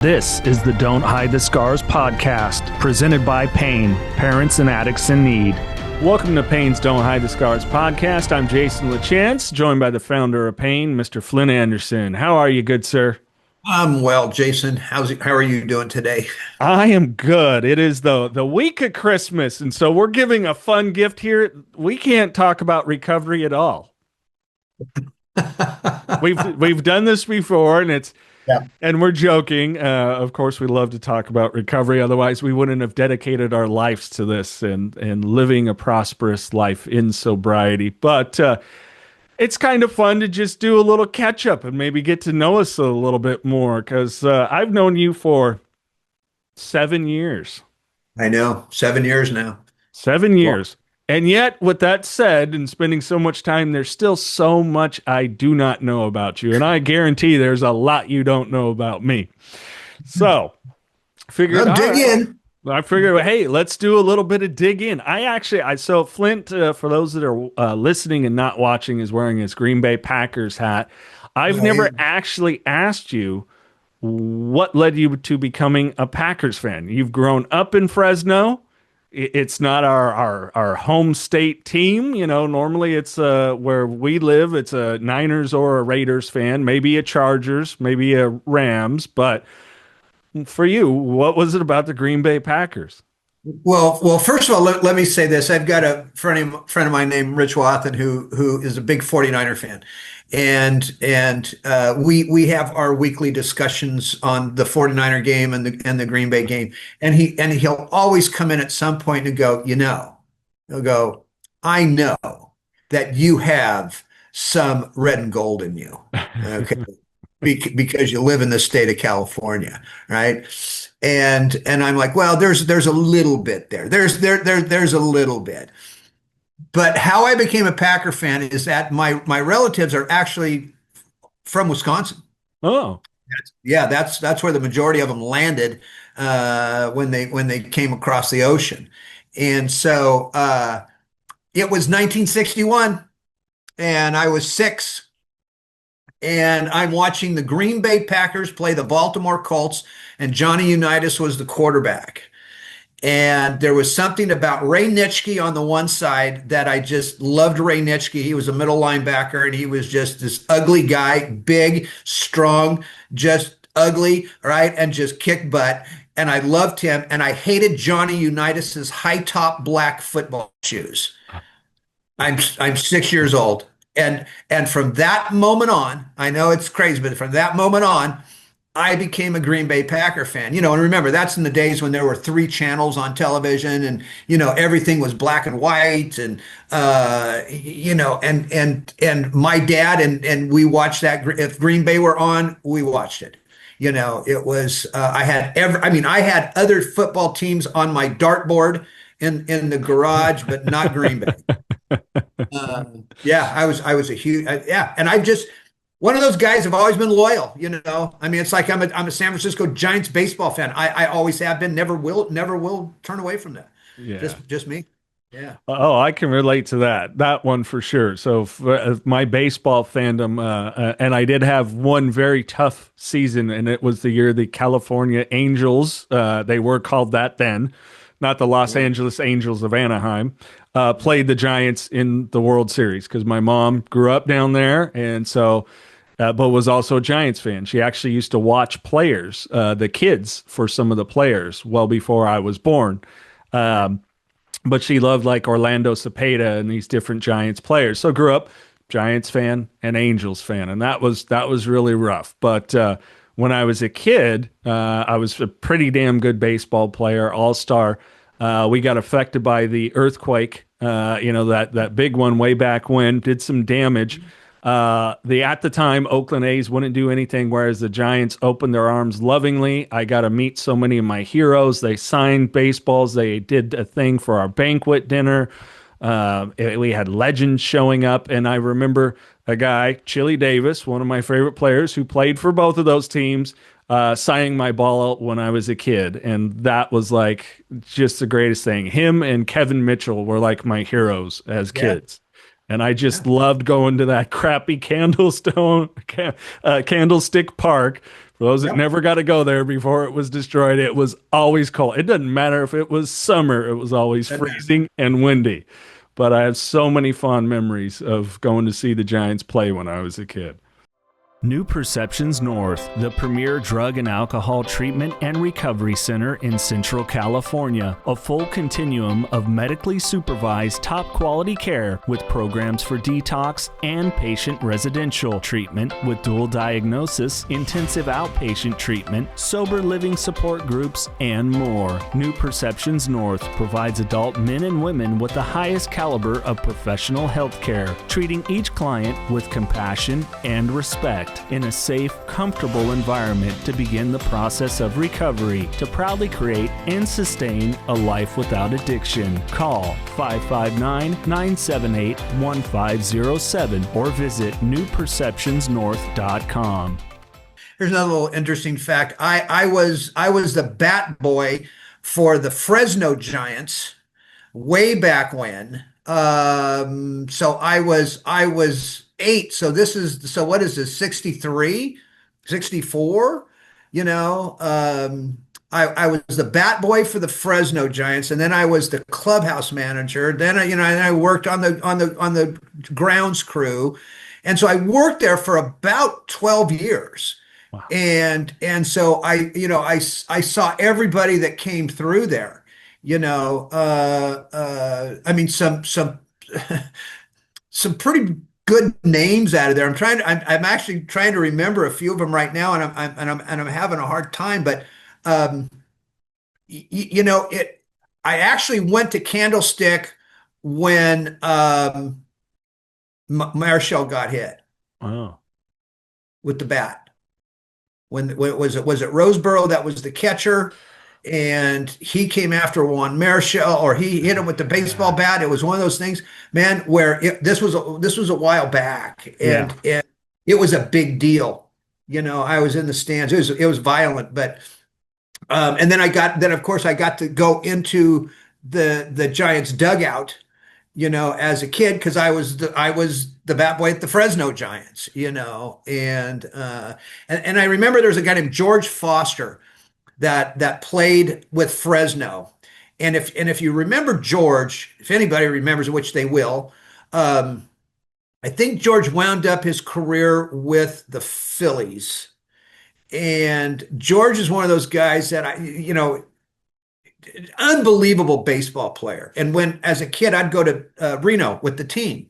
This is the Don't Hide the Scars podcast, presented by Pain, Parents and Addicts in Need. Welcome to Pain's Don't Hide the Scars podcast. I'm Jason LaChance, joined by the founder of Pain, Mr. Flindt Andersen. How are you, good sir? I'm well, Jason. How are you doing today? I am good. It is the week of Christmas, and so we're giving a fun gift here. We can't talk about recovery at all. We've done this before, and it's Yeah. and we're joking. Of course, we love to talk about recovery. Otherwise, we wouldn't have dedicated our lives to this and living a prosperous life in sobriety. But it's kind of fun to just do a little catch up and maybe get to know us a little bit more because I've known you for 7 years. I know, 7 years now. 7 years. And yet, with that said, and spending so much time, there's still so much I do not know about you. And I guarantee there's a lot you don't know about me. So, figured, Well, dig in. I figured, hey, let's do a little bit of dig in. So Flindt, for those that are listening and not watching, is wearing his Green Bay Packers hat. I've Right. never actually asked you what led you to becoming a Packers fan. You've grown up in Fresno. It's not our home state team. You know, normally it's where we live. It's a Niners or a Raiders fan, maybe a Chargers, maybe a Rams. But for you, what was it about the Green Bay Packers? Well, first of all, let me say this. I've got a friend of mine named Rich Wathen who is a big 49er fan. And we have our weekly discussions on the 49er game and the Green Bay game. And he'll always come in at some point and go, he'll go, I know that you have some red and gold in you. Okay. Because you live in the state of California, right? And I'm like, well, there's a little bit there. There's a little bit. But how I became a Packer fan is that my relatives are actually from Wisconsin. Oh, Yeah, that's where the majority of them landed when they came across the ocean. And so it was 1961, and I was 6. And I'm watching the Green Bay Packers play the Baltimore Colts, and Johnny Unitas was the quarterback. And there was something about Ray Nitschke on the one side that I just loved. Ray Nitschke. He was a middle linebacker, and he was just this ugly guy, big, strong, just ugly, right? And just kick butt. And I loved him. And I hated Johnny Unitas's high top black football shoes. I'm 6 years old. And from that moment on, I know it's crazy, but from that moment on, I became a Green Bay Packer fan. And remember, that's in the days when there were 3 channels on television, and everything was black and white, and and my dad and we watched that. If Green Bay were on, we watched it. It was I had other football teams on my dartboard in the garage, but not Green Bay. Yeah, I was a huge yeah, and I'm just one of those guys have always been loyal. It's like I'm a San Francisco Giants baseball fan. I always have been, never will turn away from that. yeah. Just me. Yeah. Oh, I can relate to that one for sure. So my baseball fandom, and I did have one very tough season, and it was the year the California Angels, they were called that then, not the Los Angeles Angels of Anaheim, played the Giants in the World Series because my mom grew up down there, and so, but was also a Giants fan. She actually used to watch players, the kids for some of the players, well before I was born. But she loved like Orlando Cepeda and these different Giants players. So grew up Giants fan and Angels fan, and that was really rough. But when I was a kid, I was a pretty damn good baseball player, all-star. We got affected by the earthquake, that big one way back when, did some damage. At the time, Oakland A's wouldn't do anything, whereas the Giants opened their arms lovingly. I got to meet so many of my heroes. They signed baseballs. They did a thing for our banquet dinner. We had legends showing up, and I remember a guy, Chili Davis, one of my favorite players who played for both of those teams, signing my ball when I was a kid. And that was like just the greatest thing. Him and Kevin Mitchell were like my heroes as Yeah. kids. And I just loved going to that crappy Candlestick Park. For those that Yep. never got to go there before it was destroyed, it was always cold. It doesn't matter if it was summer, it was always freezing and windy. But I have so many fond memories of going to see the Giants play when I was a kid. New Perceptions North, the premier drug and alcohol treatment and recovery center in Central California. A full continuum of medically supervised, top quality care with programs for detox and patient residential treatment with dual diagnosis, intensive outpatient treatment, sober living support groups, and more. New Perceptions North provides adult men and women with the highest caliber of professional health care, treating each client with compassion and respect in a safe, comfortable environment to begin the process of recovery to proudly create and sustain a life without addiction. Call 559-978-1507 or visit newperceptionsnorth.com. Here's another little interesting fact. I was the bat boy for the Fresno Giants way back when. So I was 8. So what is this, 63, 64? You know, I was the bat boy for the Fresno Giants, and then I was the clubhouse manager. Then I worked on the grounds crew, and so I worked there for about 12 years. Wow. And so I saw everybody that came through there. I mean, some pretty good names out of there. I'm actually trying to remember a few of them right now, and I'm having a hard time. But um, it. I actually went to Candlestick when Marshall got hit Wow. with the bat. When was it Roseboro that was the catcher, and he came after Juan Marichal, or he hit him with the baseball bat. It was one of those things, man, where this was a while back, Yeah. and it was a big deal. I was in the stands. It was violent, but and then of course I got to go into the Giants dugout, as a kid, because I was the bat boy at the Fresno Giants, and I remember there was a guy named George Foster that played with Fresno. And if you remember George, if anybody remembers, which they will, I think George wound up his career with the Phillies. And George is one of those guys that unbelievable baseball player. And when, as a kid, I'd go to Reno with the team.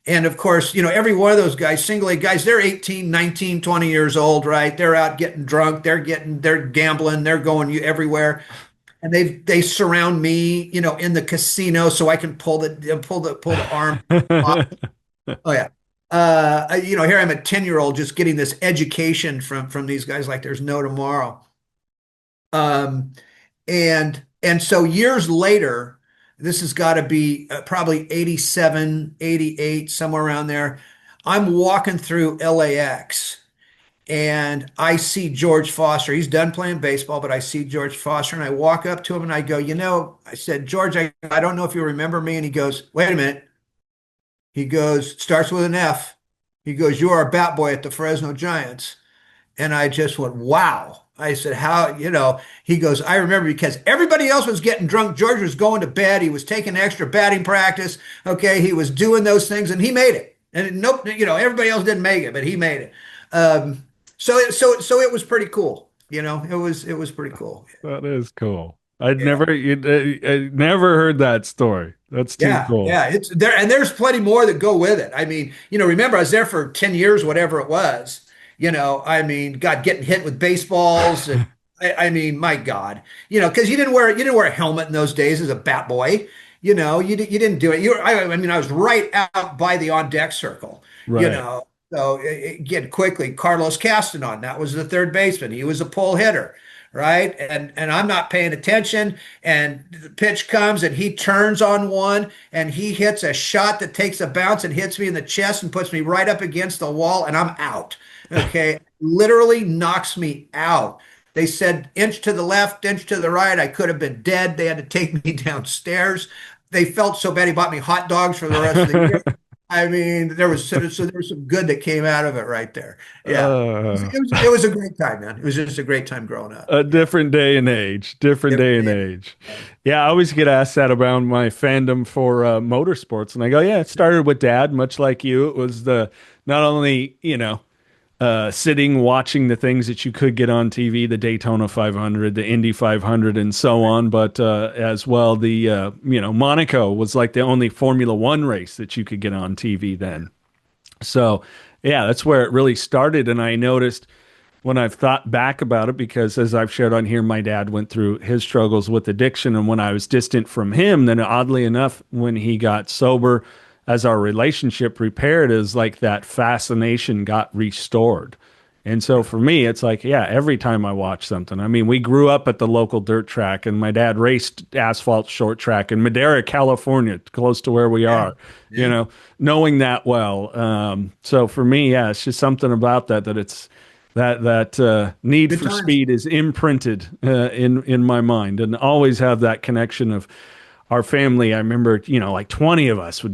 And of course, every one of those guys, single A guys, they're 18, 19, 20 years old, right? They're out getting drunk, they're gambling, they're going everywhere. And they surround me, in the casino so I can pull the arm off. Oh yeah. Here I'm a 10-year-old just getting this education from these guys like there's no tomorrow. Um, and so years later, this has got to be probably 87, 88, somewhere around there. I'm walking through LAX and I see George Foster. He's done playing baseball, but I see George Foster and I walk up to him and I go, I said, George, I don't know if you remember me. And he goes, wait a minute. He goes, starts with an F. He goes, you are a bat boy at the Fresno Giants. And I just went, wow. I said, how, he goes, I remember because everybody else was getting drunk. George was going to bed. He was taking extra batting practice. Okay. He was doing those things and he made it. And nope, everybody else didn't make it, but he made it. So it was pretty cool. It was pretty cool. That is cool. I'd Yeah. I never heard that story. That's too Yeah, cool. yeah, it's there, and there's plenty more that go with it. I mean, remember I was there for 10 years, whatever it was. I mean, God, getting hit with baseballs, and I mean, my God, because you didn't wear a helmet in those days as a bat boy. You didn't do it. I mean, I was right out by the on deck circle. You Right. know, so again, quickly, Carlos Castanon, that was the third baseman. He was a pull hitter. Right. And I'm not paying attention. And the pitch comes and he turns on one and he hits a shot that takes a bounce and hits me in the chest and puts me right up against the wall and I'm out. Okay. Literally knocks me out. They said inch to the left, inch to the right. I could have been dead. They had to take me downstairs. They felt so bad. He bought me hot dogs for the rest of the year. I mean, there was some good that came out of it right there. Yeah. Uh, It was a great time, man. It was just a great time growing up. a Yeah. different day and age, different Different day and day. age. Yeah, I always get asked that about my fandom for motorsports, and I go, yeah, it started with dad, much like you. It was the not only, sitting watching the things that you could get on TV, the Daytona 500, the Indy 500, and so on, but as well, Monaco was like the only Formula One race that you could get on TV then. So, yeah, that's where it really started. And I noticed when I've thought back about it, because as I've shared on here, my dad went through his struggles with addiction. And when I was distant from him, then oddly enough, when he got sober, as our relationship repaired, is like that fascination got restored. And so for me, it's like, yeah, every time I watch something, I mean, we grew up at the local dirt track, and my dad raced asphalt short track in Madera, California, close to where we Yeah. are, you Yeah. know, knowing that well. So for me, yeah, it's just something about that it's that need Good for times. speed is imprinted in my mind, and always have that connection of our family. I remember, like 20 of us would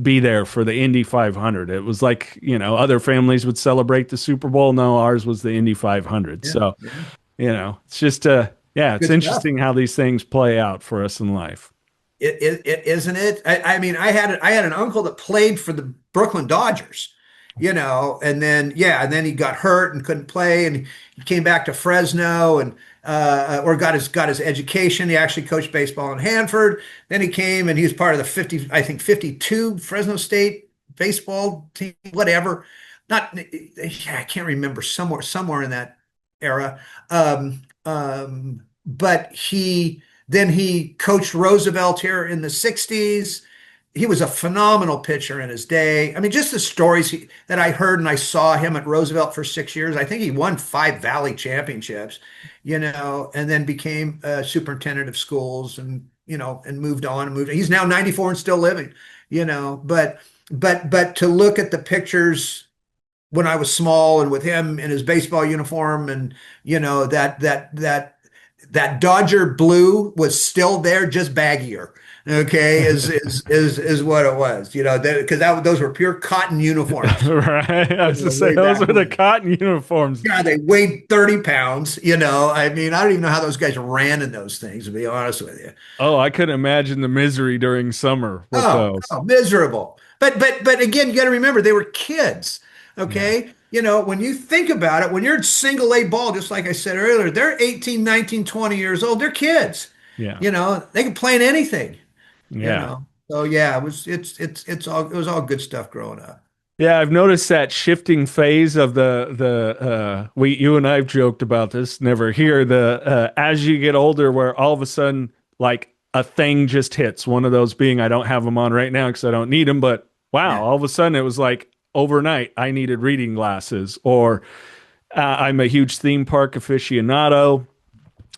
be there for the Indy 500. It was like, other families would celebrate the Super Bowl. No, ours was the Indy 500. Yeah. So, Yeah. it's just, yeah, it's Good stuff. interesting how these things play out for us in life. Isn't it? I mean, I had an uncle that played for the Brooklyn Dodgers, and then he got hurt and couldn't play, and he came back to Fresno and or got his education. He actually coached baseball in Hanford. Then he came and he was part of the 50, I think 52 Fresno State baseball team, whatever. Not, yeah, I can't remember somewhere in that era. But he coached Roosevelt here in the 60s. He was a phenomenal pitcher in his day. I mean, just the stories that I heard, and I saw him at Roosevelt for 6 years. I think he won 5 Valley championships, and then became superintendent of schools, and moved on and moved. He's now 94 and still living, but to look at the pictures when I was small and with him in his baseball uniform, and that Dodger blue was still there, just baggier. Okay, is what it was, because those were pure cotton uniforms, Right. I was to say way those back were the when. cotton uniforms. Yeah, they weighed 30 pounds. I mean, I don't even know how those guys ran in those things, to be honest with you. Oh, I couldn't imagine the misery during summer with those. Miserable. But again, you got to remember they were kids. Yeah. Okay. When you think about it, when you're single A ball, just like I said earlier, they're 18, 19, 20 years old. They're kids. Yeah. They can play in anything, you Yeah. know. So yeah, it was all good stuff growing up. Yeah, I've noticed that shifting phase of the we you and I've joked about this, never here, the as you get older, where all of a sudden like a thing just hits, one of those being I don't have them on right now because I don't need them, but wow, Yeah. all of a sudden it was like overnight I needed reading glasses, or I'm a huge theme park aficionado.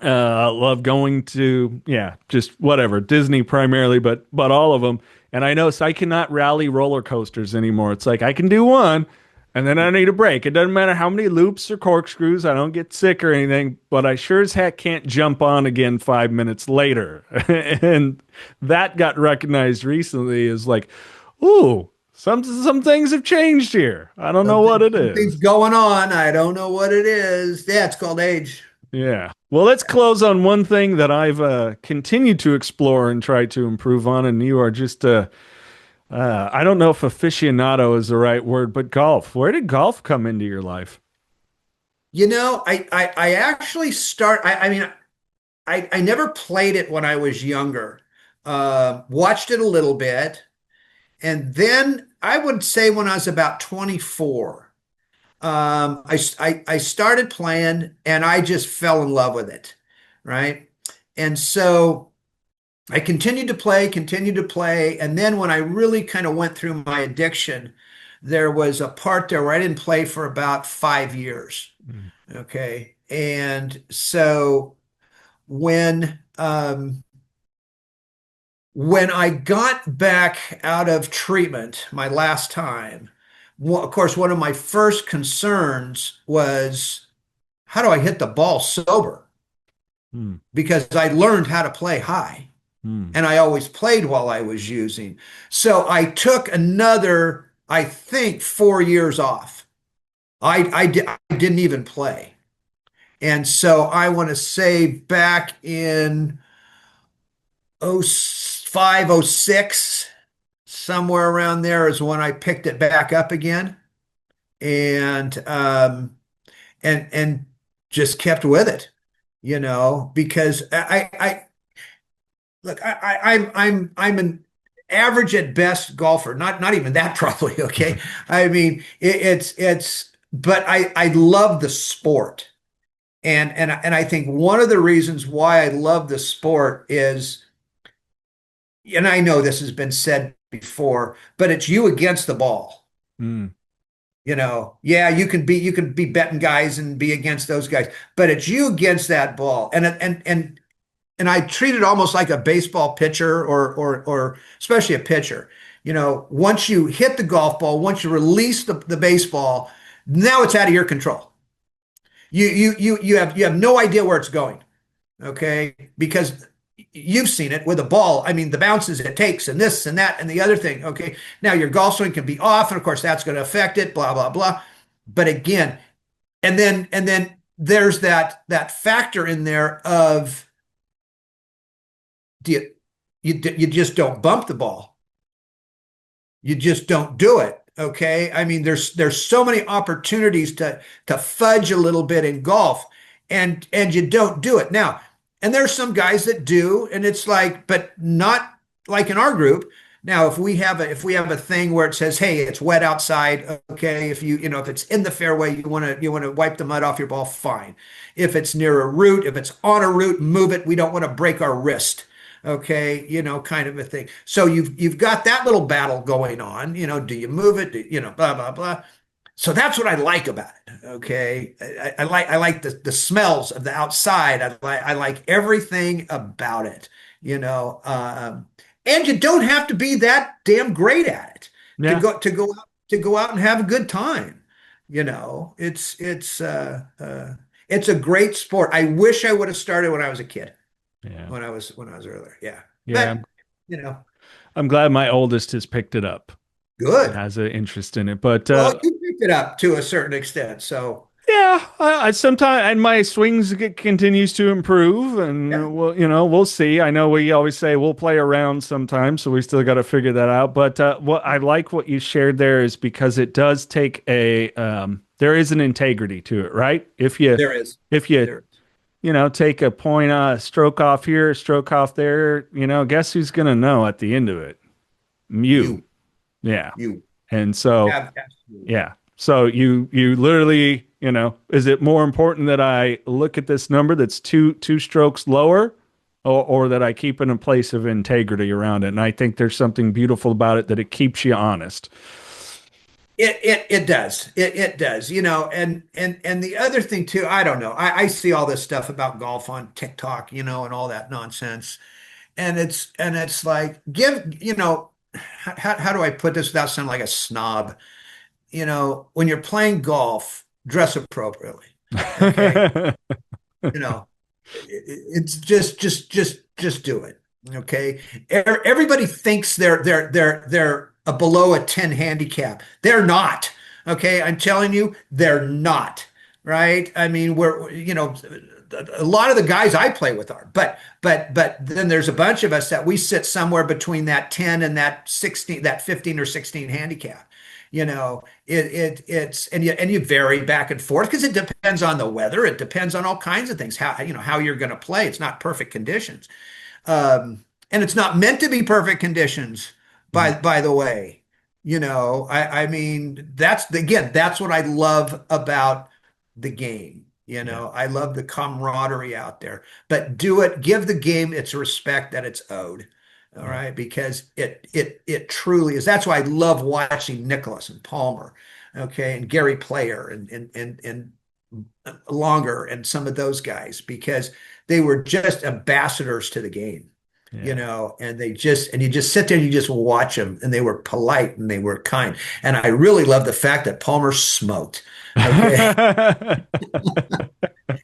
Love going to, yeah, just whatever, Disney primarily, but all of them. And I noticed I cannot rally roller coasters anymore. It's like I can do one, and then I need a break. It doesn't matter how many loops or corkscrews. I don't get sick or anything, but I sure as heck can't jump on again 5 minutes later. And that got recognized recently as like, ooh, some things have changed here. I don't know what it Something's is. going on. I don't know what it is. Yeah, it's called age. Yeah. Well, let's close on one thing that I've continued to explore and try to improve on. And you are just, I don't know if aficionado is the right word, but golf. Where did golf come into your life? I actually I mean, I never played it when I was younger. Watched it a little bit. And then I would say when I was about 24, I started playing and I just fell in love with it. Right. And so I continued to play. And then when I really kind of went through my addiction, there was a part there where I didn't play for about 5 years. Mm. Okay. And so when, when I got back out of treatment my last time, of course, one of my first concerns was how do I hit the ball sober? Hmm. Because I learned how to play high. Hmm. and I always played while I was using. So I took another, I think, 4 years off. I didn't even play. And so I want to say back in '05, '06, somewhere around there is when I picked it back up again and and just kept with it, because I look, I'm an average at best golfer, not even that probably, okay? I mean, but I love the sport. And I think one of the reasons why I love the sport is, and I know this has been said before, but it's you against the ball. Hmm. Yeah, you can be betting guys and be against those guys, but it's you against that ball. And I treat it almost like a baseball pitcher or especially a pitcher. Once you hit the golf ball, once you release the baseball, now it's out of your control. You have no idea where it's going, okay? Because you've seen it with a ball. I mean, the bounces it takes and this and that and the other thing, okay? Now your golf swing can be off, and of course that's going to affect it, blah, blah, blah. But again, and then there's that factor in there of do you just don't bump the ball. You just don't do it. Okay. I mean, there's so many opportunities to fudge a little bit in golf, and you don't do it. Now, and there's some guys that do, and it's like, but not like in our group. Now, if we have a thing where it says, hey, it's wet outside, okay, if it's in the fairway, you want to wipe the mud off your ball, fine. If it's near a root, if it's on a root, move it. We don't want to break our wrist, okay, kind of a thing. So you've got that little battle going on, do you move it? Blah, blah, blah. So that's what I like about it. Okay. I like the smells of the outside. I like everything about it, you know. And you don't have to be that damn great at it to Yeah. go out and have a good time. It's a great sport. I wish I would have started when I was a kid, Yeah. when I was earlier. Yeah. Yeah. But you know, I'm glad my oldest has picked it up and good. has an interest in it. But Well, you picked it up to a certain extent. So yeah, I sometimes and my swings continues to improve, yeah, and we'll see. I know we always say we'll play around sometimes, so we still got to figure that out. But what I like what you shared there is because it does take there is an integrity to it, right? there is. If you There. take a point, stroke off here, stroke off there, guess who's gonna know at the end of it? You, You, yeah. you And so absolutely. yeah. So you literally, is it more important that I look at this number that's two strokes lower, or that I keep in a place of integrity around it? And I think there's something beautiful about it that it keeps you honest. It does. It does. And the other thing too, I don't know. I see all this stuff about golf on TikTok, and all that nonsense. And it's like, how do I put this without sounding like a snob? When you're playing golf, dress appropriately. Okay. You know, it's just do it. Okay. Everybody thinks they're a below a 10 handicap. They're not. Okay. I'm telling you, they're not. Right. I mean, a lot of the guys I play with are, but then there's a bunch of us that we sit somewhere between that 10 and that 16, that 15 or 16 handicap. And you vary back and forth because it depends on the weather. It depends on all kinds of things, how you're going to play. It's not perfect conditions. And it's not meant to be perfect conditions, by Mhm. by the way. I mean, that's what I love about the game. Yeah. I love the camaraderie out there. But give the game its respect that it's owed. All Yeah. right, because it truly is. That's why I love watching Nicholas and Palmer, okay, and Gary Player and Longer and some of those guys, because they were just ambassadors to the game, Yeah. and you just sit there and you just watch them, and they were polite and they were kind. And I really love the fact that Palmer smoked. Okay.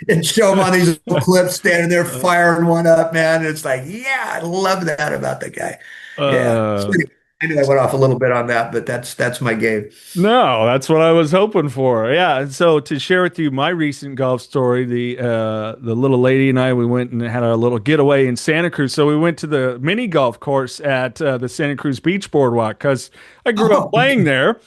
and show them on these little clips standing there firing one up, man. And it's like, yeah, I love that about the guy. Yeah. So Uh, anyway, I know I went off a little bit on that, but that's my game. No, that's what I was hoping for. Yeah, and so to share with you my recent golf story, the little lady and I, we went and had a little getaway in Santa Cruz. So we went to the mini golf course at the Santa Cruz Beach Boardwalk because I grew up Oh, playing okay. there.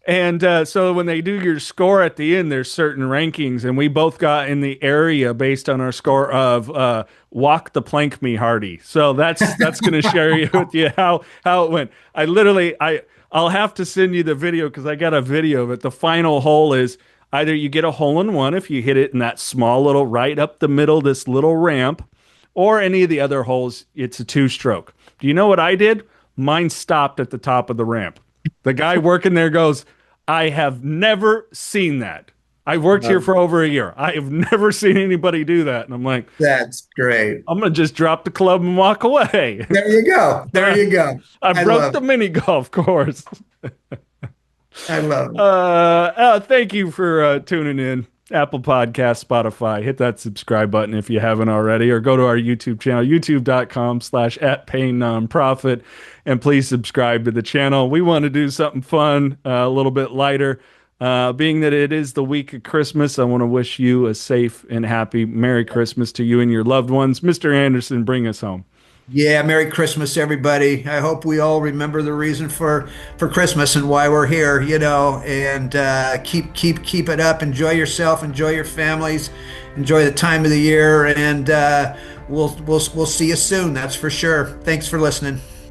And so when they do your score at the end, there's certain rankings, and we both got in the area based on our score of walk the plank me hardy. So that's going to share you with you how it went. I'll have to send you the video because I got a video of it. The final hole is either you get a hole in one if you hit it in that small little right up the middle, this little ramp, or any of the other holes, it's a two stroke. Do you know what I did? Mine stopped at the top of the ramp. The guy working there goes, I have never seen that. I've worked here Um, for over a year. I have never seen anybody do that. And I'm like, that's great. I'm going to just drop the club and walk away. There you go. There you go. I I broke love the it. mini golf course. I love it. Thank you for tuning in. Apple Podcast, Spotify. Hit that subscribe button if you haven't already, or go to our YouTube channel, youtube.com/@pain nonprofit, and please subscribe to the channel. We want to do something fun, a little bit lighter. Being that it is the week of Christmas, I want to wish you a safe and happy Merry Christmas to you and your loved ones. Mr. Anderson, bring us home. Yeah, Merry Christmas, everybody. I hope we all remember the reason for Christmas and why we're here, and keep it up. Enjoy yourself, enjoy your families, enjoy the time of the year, and we'll see you soon. That's for sure. Thanks for listening.